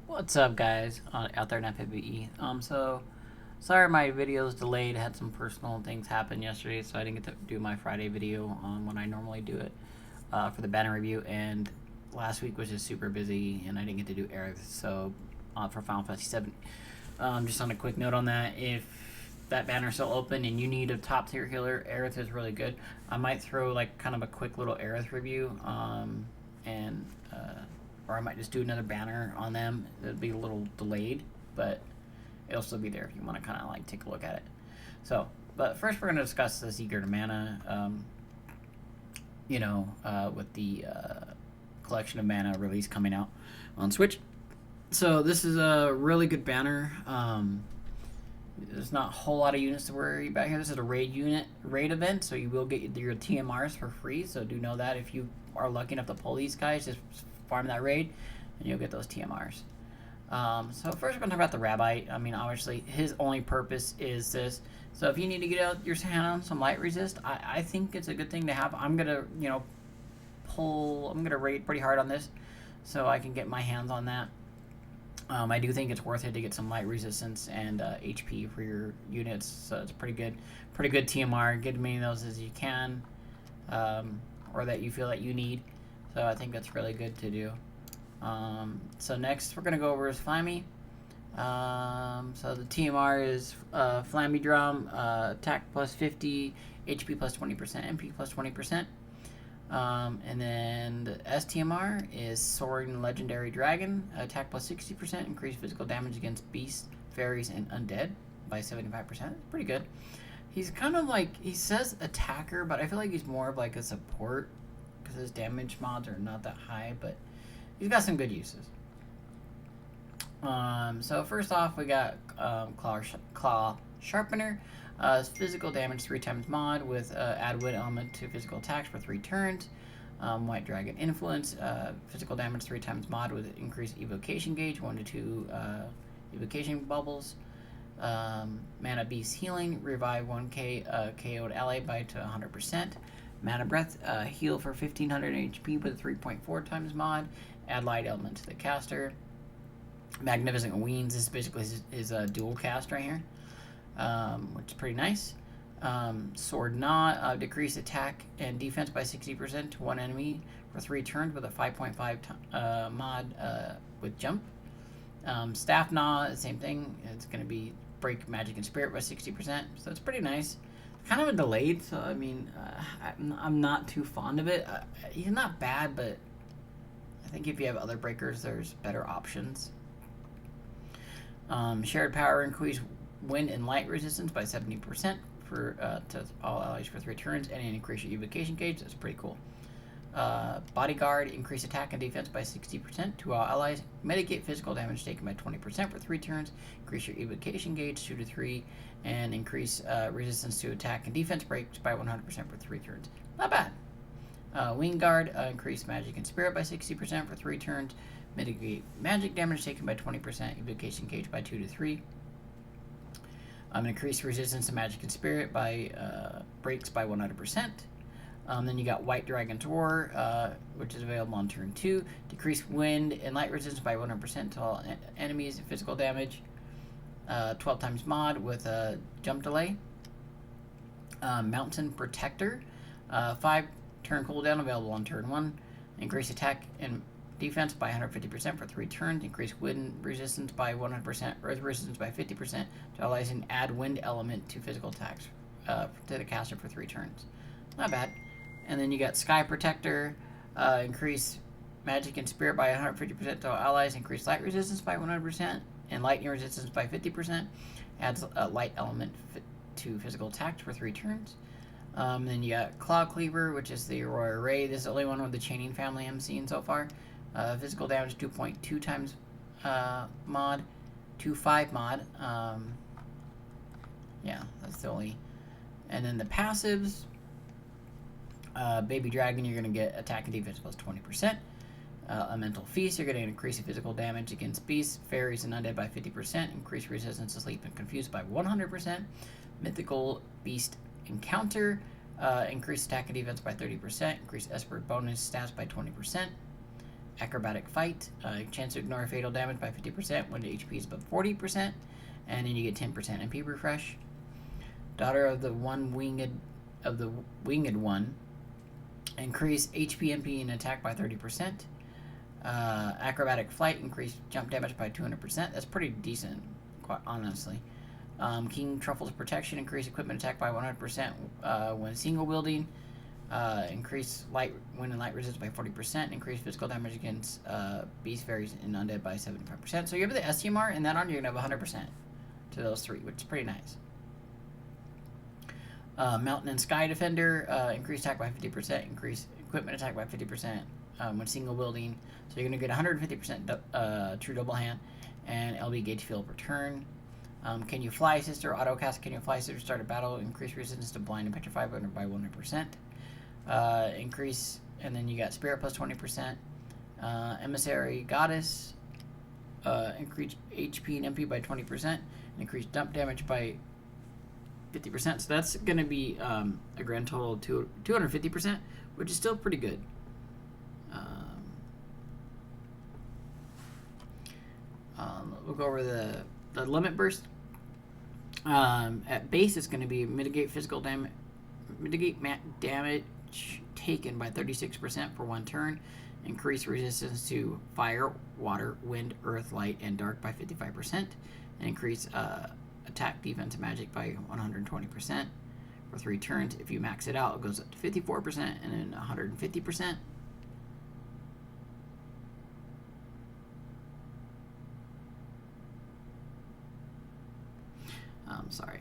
What's up, guys, out there in FABE? So sorry my video's delayed. Had some personal things happen yesterday, so I didn't get to do my Friday video when I normally do it for the banner review. And last week was just super busy, and I didn't get to do Aerith. So for Final Fantasy 7, just on a quick note on that, if that banner's still open and you need a top tier healer, Aerith is really good. I might throw like kind of a quick little Aerith review, and or I might just do another banner on them. It'll be a little delayed, but it'll still be there if you want to kind of like take a look at it. So, but first we're going to discuss the Seeker to Mana, with the collection of mana release coming out on Switch. So this is a really good banner. There's not a whole lot of units to worry about here. This is a raid event, so you will get your TMRs for free. So do know that if you are lucky enough to pull these guys, just farm that raid, and you'll get those TMRs. So first we're going to talk about the Rabbi. I mean, obviously, his only purpose is this. So if you need to get out your hand on some light resist, I think it's a good thing to have. I'm going to, I'm going to raid pretty hard on this so I can get my hands on that. I do think it's worth it to get some light resistance and HP for your units, so it's pretty good TMR. Get as many of those as you can, or that you feel that you need. So I think that's really good to do. So next we're gonna go over his Flammy. So the TMR is Flammy Drum, attack plus 50, HP plus 20%, MP plus 20%. And then the STMR is Soaring Legendary Dragon, attack plus 60%, increased physical damage against beasts, fairies, and undead by 75%. Pretty good. He's kind of like, he says attacker, but I feel like he's more of like a support because his damage mods are not that high, but he's got some good uses. So first off, we got Claw Sharpener. Physical damage 3 times mod with add wind element to physical attacks for 3 turns. White Dragon Influence, physical damage 3 times mod with increased evocation gauge, 1 to 2 evocation bubbles. Mana Beast Healing, revive 1k KO'd ally by to 100%. Mana Breath, heal for 1500 HP with 3.4 times mod, add light element to the caster. Magnificent Wings is basically his dual cast right here, which is pretty nice. Sword Gnaw, decrease attack and defense by 60% to one enemy for 3 turns with a 5.5 mod with jump. Staff Gnaw, same thing. It's going to be break magic and spirit by 60%, so it's pretty nice. Kind of a delayed, so I mean, I'm not too fond of it. He's not bad, but I think if you have other breakers, there's better options. Shared power, increase wind and light resistance by 70% for to all allies for 3 turns, and increase your evocation gauge. That's pretty cool. Bodyguard, increase attack and defense by 60% to all allies. Mitigate physical damage taken by 20% for 3 turns. Increase your evocation gauge 2 to 3, and increase resistance to attack and defense breaks by 100% for 3 turns. Not bad. Wing Guard, increase magic and spirit by 60% for 3 turns. Mitigate magic damage taken by 20%. Evocation gauge by 2 to 3. Increase resistance to magic and spirit by breaks by 100%. Then you got White Dragon's Roar, which is available on turn 2. Decrease wind and light resistance by 100% to all enemies. Physical damage, 12 times mod with a jump delay. Mountain Protector, 5 turn cooldown, available on turn 1. Increase attack and defense by 150% for 3 turns. Increase wind resistance by 100%. Earth resistance by 50% to allies, and add wind element to physical attacks to the caster for 3 turns. Not bad. And then you got Sky Protector, increase magic and spirit by 150% to all allies. Increase light resistance by 100% and lightning resistance by 50%. Adds a light element to physical attacks for 3 turns. Then you got Claw Cleaver, which is the Aurora Ray. This is the only one with the chaining family I'm seeing so far. Physical damage 2.2 times mod, 2.5 mod. Yeah, that's the only. And then the passives. Baby Dragon, you're going to get attack and defense plus 20%. A Mental Feast, you're going to increase physical damage against beasts, fairies, and undead by 50%. Increase resistance to sleep and confuse by 100%. Mythical Beast Encounter, increase attack and defense by 30%. Increase Esper bonus stats by 20%. Acrobatic Fight. Chance to ignore fatal damage by 50% when the HP is above 40%. And then you get 10% MP refresh. Daughter of the Winged One. Increase HP, MP, and attack by 30%. Acrobatic Flight. Increase jump damage by 200%. That's pretty decent, quite honestly. King Truffle's Protection. Increase equipment attack by 100% when single wielding. Increase light wind and light resistance by 40%. Increase physical damage against beast, fairies, and undead by 75%. So you have the STMR, and that on you're gonna have 100% to those three, which is pretty nice. Mountain and Sky Defender. Increase attack by 50%. Increase equipment attack by 50% when single wielding. So you're gonna get 150% true double hand and LB gauge field per turn. Can you fly, sister? Autocast. Can you fly, sister? Start a battle. Increase resistance to blind and petrify by 100%. Increase, and then you got Spirit plus 20%. Emissary Goddess. Increase HP and MP by 20%. And increase dump damage by 50%. So that's going to be a grand total of 250%, which is still pretty good. We'll go over the limit burst. At base, it's going to be mitigate damage taken by 36% for 1 turn. Increase resistance to fire, water, wind, earth, light, and dark by 55%. And increase attack, defense, and magic by 120% for 3 turns. If you max it out, it goes up to 54% and then 150%. Sorry.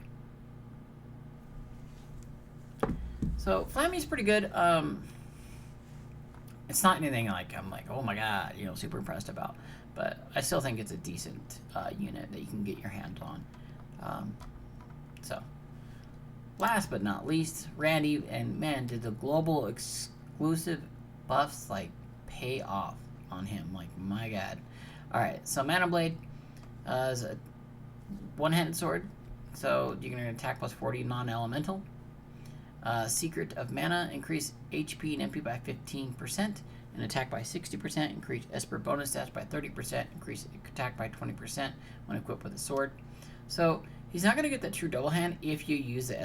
So Flammy's pretty good. It's not anything like I'm like, oh my god, super impressed about. But I still think it's a decent unit that you can get your hands on. So, last but not least, Randi, and man, did the global exclusive buffs pay off on him? My god. All right, so Mana Blade is a one-handed sword. So you're going to attack plus 40 non-elemental. Secret of Mana, increase HP and MP by 15%, and attack by 60%, increase Esper bonus stats by 30%, increase attack by 20% when equipped with a sword. So he's not going to get that true double hand if you use the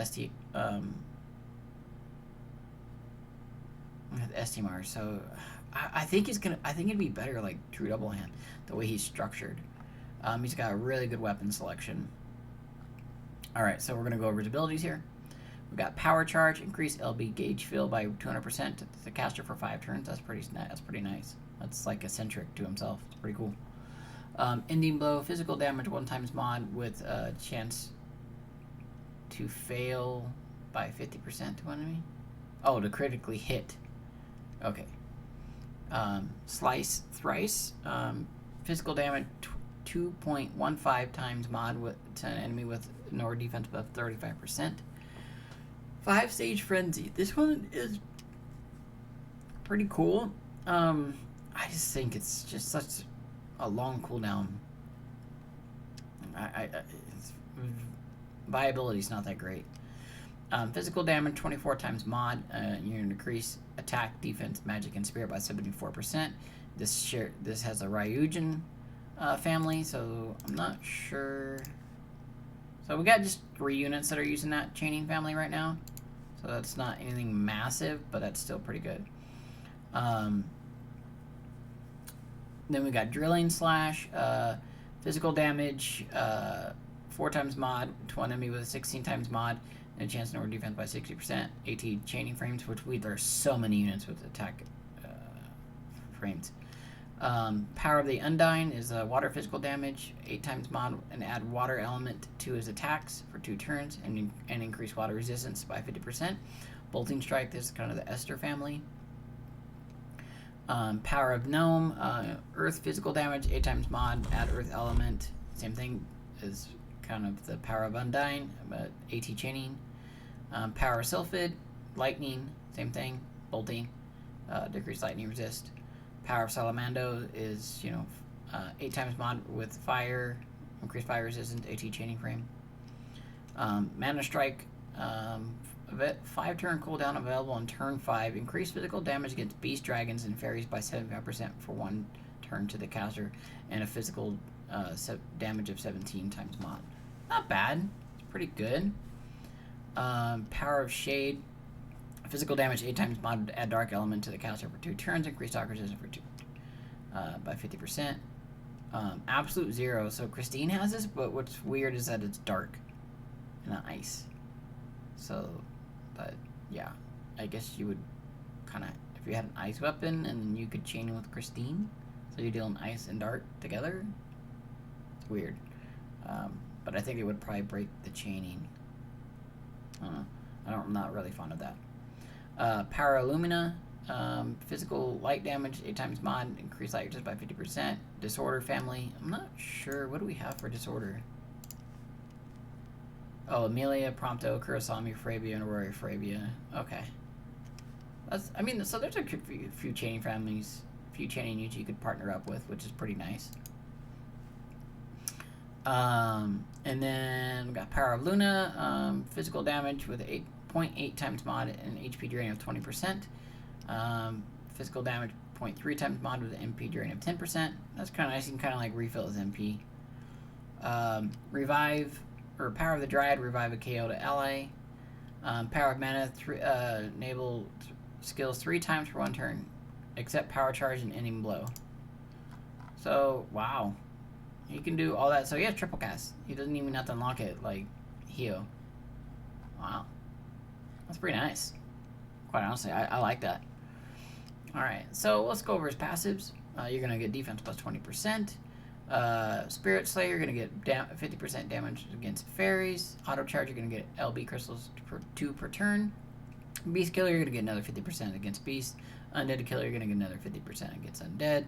STMR. So I think it'd be better true double hand the way he's structured. He's got a really good weapon selection. All right, so we're going to go over his abilities here. We've got Power Charge, increase LB gauge field by 200% to the caster for 5 turns. That's pretty nice. That's eccentric to himself. It's pretty cool. Ending Blow, physical damage 1x mod with a chance to fail by 50% to enemy. Oh, to critically hit. Okay. Slice Thrice, physical damage 2.15 times mod to an enemy with no defense above 35%. 5-stage Frenzy. This one is pretty cool. I just think it's just such a long cooldown. Viability's not that great. Physical damage 24 times mod. You're going to increase attack, defense, magic, and spirit by 74%. This has a Ryujin family, so I'm not sure. So we got just 3 units that are using that chaining family right now. So that's not anything massive, but that's still pretty good. Then we got Drilling Slash, physical damage, 4 times mod to one enemy with a 16 times mod, and a chance to lower defense by 60%. AT chaining frames, which there's so many units with attack frames. Power of the Undying is water physical damage, 8 times mod, and add water element to his attacks for 2 turns, and increase water resistance by 50%. Bolting Strike, this is kind of the Esther family. Power of Gnome, earth physical damage, 8 times mod, add earth element. Same thing as kind of the Power of Undying, but AT chaining. Power of Sylphid, lightning, same thing, bolting, decrease lightning resist. Power of Salamando is 8 times mod with fire, increased fire resistance, AT chaining frame. Mana Strike, of it. 5 turn cooldown available on turn 5. Increase physical damage against beast dragons and fairies by 75% for 1 turn to the caster, and a physical damage of 17 times mod. Not bad. It's pretty good. Power of Shade. Physical damage 8 times mod. Add dark element to the caster for 2 turns. Increase dark resistance for 2 by 50%. Absolute Zero. So Christine has this, but what's weird is that it's dark and not ice. So, but yeah, I guess you would kind of, if you had an ice weapon and then you could chain with Christine, so you're dealing ice and dark together. It's weird. But I think it would probably break the chaining. I don't know. I'm not really fond of that. Power Illumina. Physical light damage 8 times mod. Increase light resistance by 50%. Disorder family. I'm not sure. What do we have for disorder? Oh, Amelia, Prompto, Kurosami, Frabia, and Aurora Frabia. Okay. That's, I mean, so there's a few chaining families, a few chaining units you could partner up with, which is pretty nice. And then we got Power of Luna. Physical damage with 8.8 times mod and HP drain of 20%. Physical damage 0.3 times mod with an MP drain of 10%. That's kind of nice. You can kind of like refill his MP. Revive. Or Power of the Dryad, revive a KO to ally. Power of Mana, enable skills 3 times for 1 turn, except Power Charge and Ending Blow. So, wow. He can do all that. So he has triple cast. He doesn't even have to unlock it like Hio. Wow. That's pretty nice. Quite honestly, I like that. Alright, so let's go over his passives. You're going to get defense plus 20%. Spirit Slayer, you're going to get 50% damage against fairies. Auto Charge, you're going to get LB crystals per 2 per turn. Beast Killer, you're going to get another 50% against Beast. Undead Killer, you're going to get another 50% against Undead.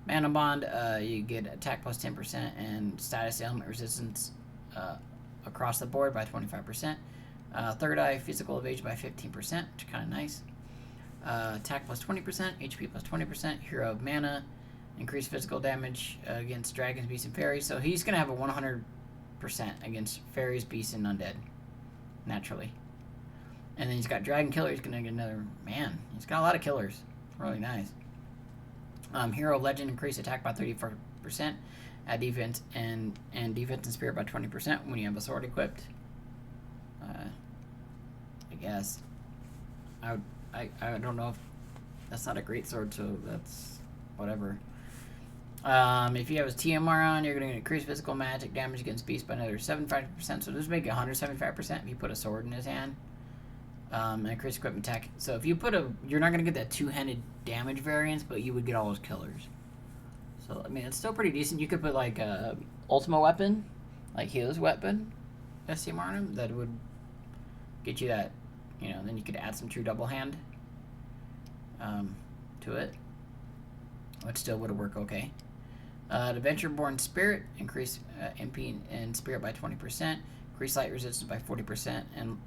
Mana Bond, you get attack plus 10% and status ailment resistance across the board by 25%. Third Eye, physical evasion by 15%, which is kind of nice. Attack plus 20%, HP plus 20%. Hero of Mana, increased physical damage against dragons, beasts, and fairies. So he's going to have a 100% against fairies, beasts, and undead, naturally. And then he's got Dragon Killer. He's going to get another... Man, he's got a lot of killers. Really nice. Hero of Legend, increase attack by 34%. Add defense and defense and spirit by 20% when you have a sword equipped. I guess. I don't know if... That's not a great sword, so that's... Whatever. If you have his TMR on, you're going to increase physical magic damage against beasts by another 75%. So just make it 175% if you put a sword in his hand. And increase equipment attack. So if you put a... You're not going to get that two-handed damage variance, but you would get all those killers. So, I mean, it's still pretty decent. You could put, like, a Ultima weapon, like Hio's weapon, STMR on him. That would get you that, you know, then you could add some true double hand to it. Which still would work okay. Adventure-born Spirit, increase MP and Spirit by 20%, increase light resistance by 40%, and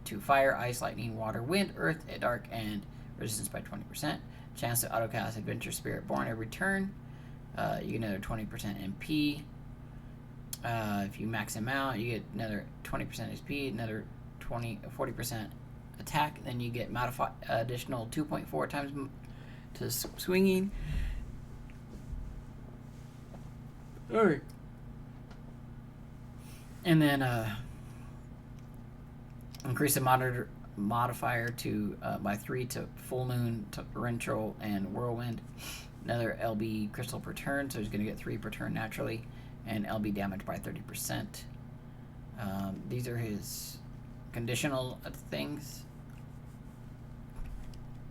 to fire, ice, lightning, water, wind, earth, dark, and resistance by 20%. Chance to autocast Adventure Spirit Born every turn. You get another 20% MP. If you max him out, you get another 20% HP, another 40% attack. Then you get modify additional 2.4 times to swinging. Alright. And then increase the modifier to by 3 to Full Moon, Torrential, and Whirlwind. Another LB crystal per turn, so he's going to get 3 per turn naturally, and LB damage by 30%. These are his conditional things.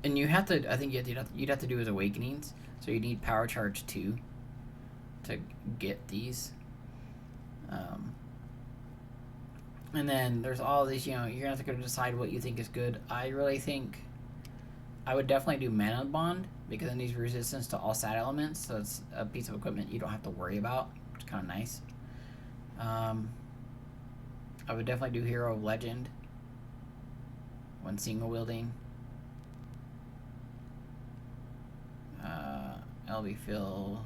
And you have to, I think you'd have to do his awakenings. So you need Power Charge 2 to get these. And then there's all these, you know, you're going to have to go decide what you think is good. I really think I would definitely do Mana Bond, because it needs resistance to all stat elements. So it's a piece of equipment you don't have to worry about, which is kind of nice. I would definitely do Hero of Legend when single wielding. LB Phil.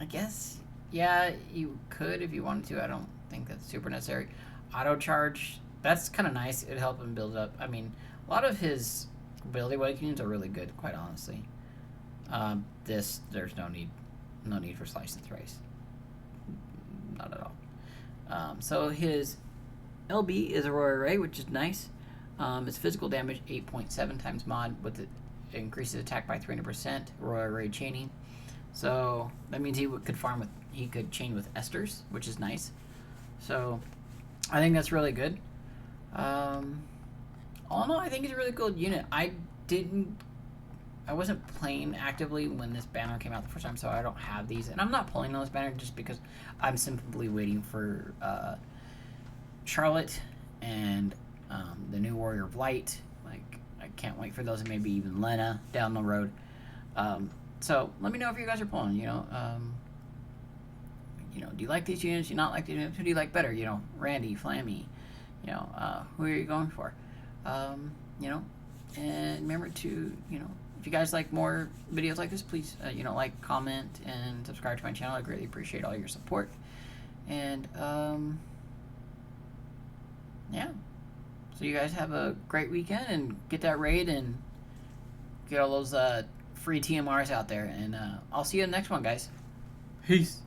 I guess Yeah, you could if you wanted to. I don't think that's super necessary. Auto charge, that's kind of nice. It'd help him build up. I mean, a lot of his ability awakenings are really good, quite honestly. There's no need for slice and thrice, not at all. So his LB is Aurora Ray, which is nice. His physical damage 8.7 times mod with it increases attack by 300%. Aurora Ray chaining, so that means he could chain with Esters, which is nice. So I think that's really good. All in all, I think it's a really good unit. I wasn't playing actively when this banner came out the first time, so I don't have these, and I'm not pulling on this banner just because I'm simply waiting for Charlotte and the new Warrior of Light. Like, I can't wait for those, and maybe even Lena down the road. So let me know if you guys are pulling. Do you like these units? Do you not like these units? Who do you like better? Randy, Flammy. Who are you going for? And remember to if you guys like more videos like this, please like, comment, and subscribe to my channel. I greatly appreciate all your support. And yeah. So you guys have a great weekend and get that raid and get all those free TMRs out there. And I'll see you in the next one, guys. Peace.